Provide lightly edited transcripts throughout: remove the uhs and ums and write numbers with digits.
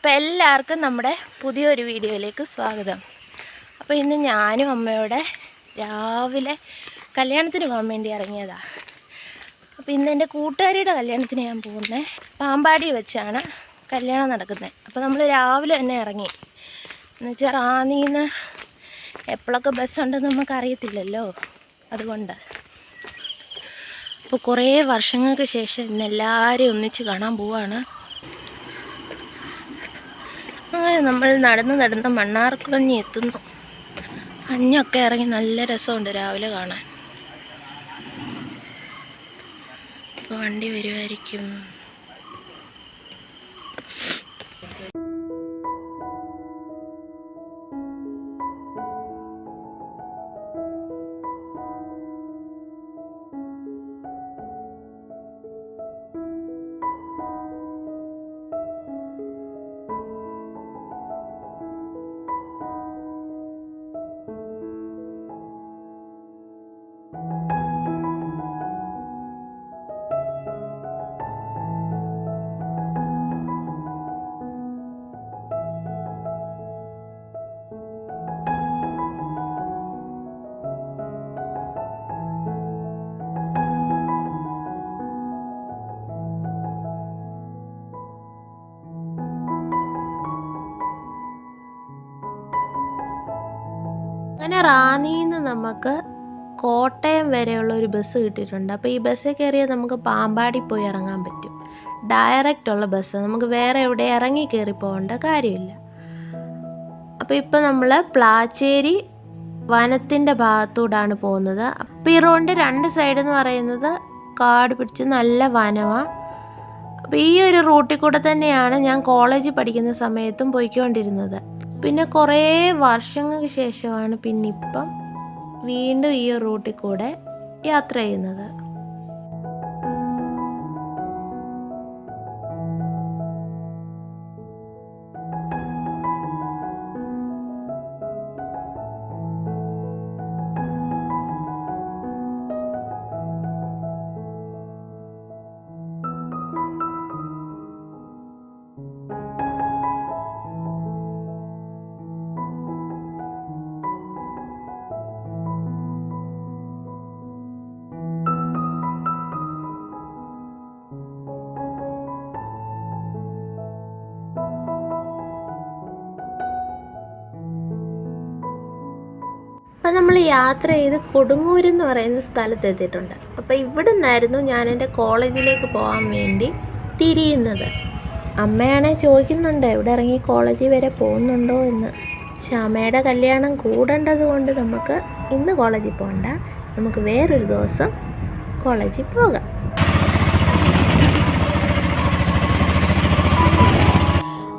അപ്പോൾ എല്ലാവർക്കും നമ്മുടെ പുതിയൊരു വീഡിയോയിലേക്ക് സ്വാഗതം. അപ്പോൾ ഇന്ന് ഞാനും അമ്മയോടെ രാവിലെ കല്യാണത്തിന് പോകാൻ വേണ്ടി ഇറങ്ങിയതാണ്. അപ്പോൾ ഇന്ന് എൻ്റെ കൂട്ടുകാരിയുടെ കല്യാണത്തിന് ഞാൻ പോകുന്നത്. പാമ്പാടി വെച്ചാണ് കല്യാണം നടക്കുന്നത്. അപ്പോൾ നമ്മൾ രാവിലെ തന്നെ ഇറങ്ങി. എന്നുവെച്ചാൽ റാന്നിയിൽ നിന്ന് എപ്പോഴൊക്കെ ബസ്സുണ്ടെന്ന് നമുക്കറിയത്തില്ലല്ലോ, അതുകൊണ്ട്. അപ്പോൾ കുറേ വർഷങ്ങൾക്ക് ശേഷം ഇന്ന് എല്ലാവരെയും ഒന്നിച്ച് കാണാൻ പോവാണ്. അങ്ങനെ നമ്മൾ നടന്ന് മണ്ണാർക്കുളഞ്ഞി എത്തുന്നു. മഞ്ഞൊക്കെ ഇറങ്ങി നല്ല രസമുണ്ട് രാവിലെ കാണാൻ. ഇപ്പോൾ വണ്ടി വരുമായിരിക്കും. അങ്ങനെ റാന്നിയിൽ നിന്ന് നമുക്ക് കോട്ടയം വരെയുള്ള ഒരു ബസ് കിട്ടിയിട്ടുണ്ട്. അപ്പോൾ ഈ ബസ്സിൽ കയറിയാൽ നമുക്ക് പാമ്പാടി പോയി ഇറങ്ങാൻ പറ്റും. ഡയറക്റ്റ് ഉള്ള ബസ്, നമുക്ക് വേറെ എവിടെ ഇറങ്ങി കയറി പോകേണ്ട കാര്യമില്ല. അപ്പോൾ ഇപ്പോൾ നമ്മൾ പ്ലാച്ചേരി വനത്തിൻ്റെ ഭാഗത്തൂടാണ് പോകുന്നത്. അപ്പോൾ ഈ റോഡിൻ്റെ രണ്ട് സൈഡ് എന്ന് പറയുന്നത് കാട് പിടിച്ച് നല്ല വനമാണ്. അപ്പോൾ ഈ ഒരു റൂട്ടിൽ കൂടെ തന്നെയാണ് ഞാൻ കോളേജിൽ പഠിക്കുന്ന സമയത്തും പോയിക്കൊണ്ടിരുന്നത്. പിന്നെ കുറേ വർഷങ്ങൾക്ക് ശേഷമാണ് പിന്നിപ്പം വീണ്ടും ഈ റൂട്ടിൽ കൂടെ യാത്ര ചെയ്യുന്നത്. അപ്പോൾ നമ്മൾ യാത്ര ചെയ്ത് കൊടുങ്ങൂരെന്ന് പറയുന്ന സ്ഥലത്ത് എത്തിയിട്ടുണ്ട്. അപ്പോൾ ഇവിടെ നിന്നായിരുന്നു ഞാൻ എൻ്റെ കോളേജിലേക്ക് പോകാൻ വേണ്ടി തിരിയുന്നത്. അമ്മയാണെ ചോദിക്കുന്നുണ്ട് ഇവിടെ ഇറങ്ങി കോളേജിൽ വരെ പോകുന്നുണ്ടോ എന്ന്. ശ്യാമയുടെ കല്യാണം കൂടേണ്ടത് കൊണ്ട് നമുക്ക് ഇന്ന് കോളേജിൽ പോകണ്ട, നമുക്ക് വേറൊരു ദിവസം കോളേജിൽ പോകാം.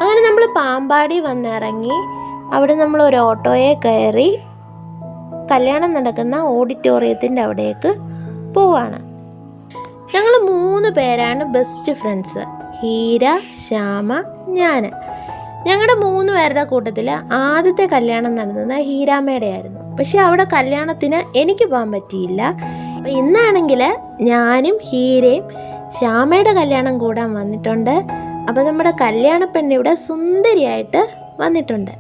അങ്ങനെ നമ്മൾ പാമ്പാടി വന്നിറങ്ങി. അവിടെ നമ്മൾ ഒരു ഓട്ടോയെ കയറി കല്യാണം നടക്കുന്ന ഓഡിറ്റോറിയത്തിൻ്റെ അവിടേക്ക് പോവാണ്. ഞങ്ങൾ 3 പേരാണ് ബെസ്റ്റ് ഫ്രണ്ട്സ്. ഹീര, ശ്യാമ, ഞാൻ. ഞങ്ങളുടെ 3 പേരുടെ കൂട്ടത്തിൽ ആദ്യത്തെ കല്യാണം നടന്നത് ഹീരാമ്മയുടെ ആയിരുന്നു. പക്ഷെ അവിടെ കല്യാണത്തിന് എനിക്ക് പോകാൻ പറ്റിയില്ല. അപ്പം ഇന്നാണെങ്കിൽ ഞാനും ഹീരയും ശ്യാമയുടെ കല്യാണം കൂടാൻ വന്നിട്ടുണ്ട്. അപ്പം നമ്മുടെ കല്യാണ പെണ്ണിവിടെ സുന്ദരിയായിട്ട് വന്നിട്ടുണ്ട്.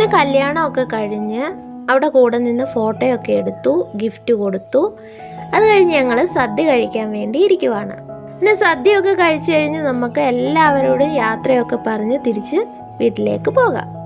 പിന്നെ കല്യാണമൊക്കെ കഴിഞ്ഞ് അവിടെ കൂടെ നിന്ന് ഫോട്ടോയൊക്കെ എടുത്തു, ഗിഫ്റ്റ് കൊടുത്തു. അത് കഴിഞ്ഞ് ഞങ്ങൾ സദ്യ കഴിക്കാൻ വേണ്ടി ഇരിക്കുവാണ്. പിന്നെ സദ്യയൊക്കെ കഴിച്ചു കഴിഞ്ഞ് നമുക്ക് എല്ലാവരോടും യാത്രയൊക്കെ പറഞ്ഞ് തിരിച്ച് വീട്ടിലേക്ക് പോകാം.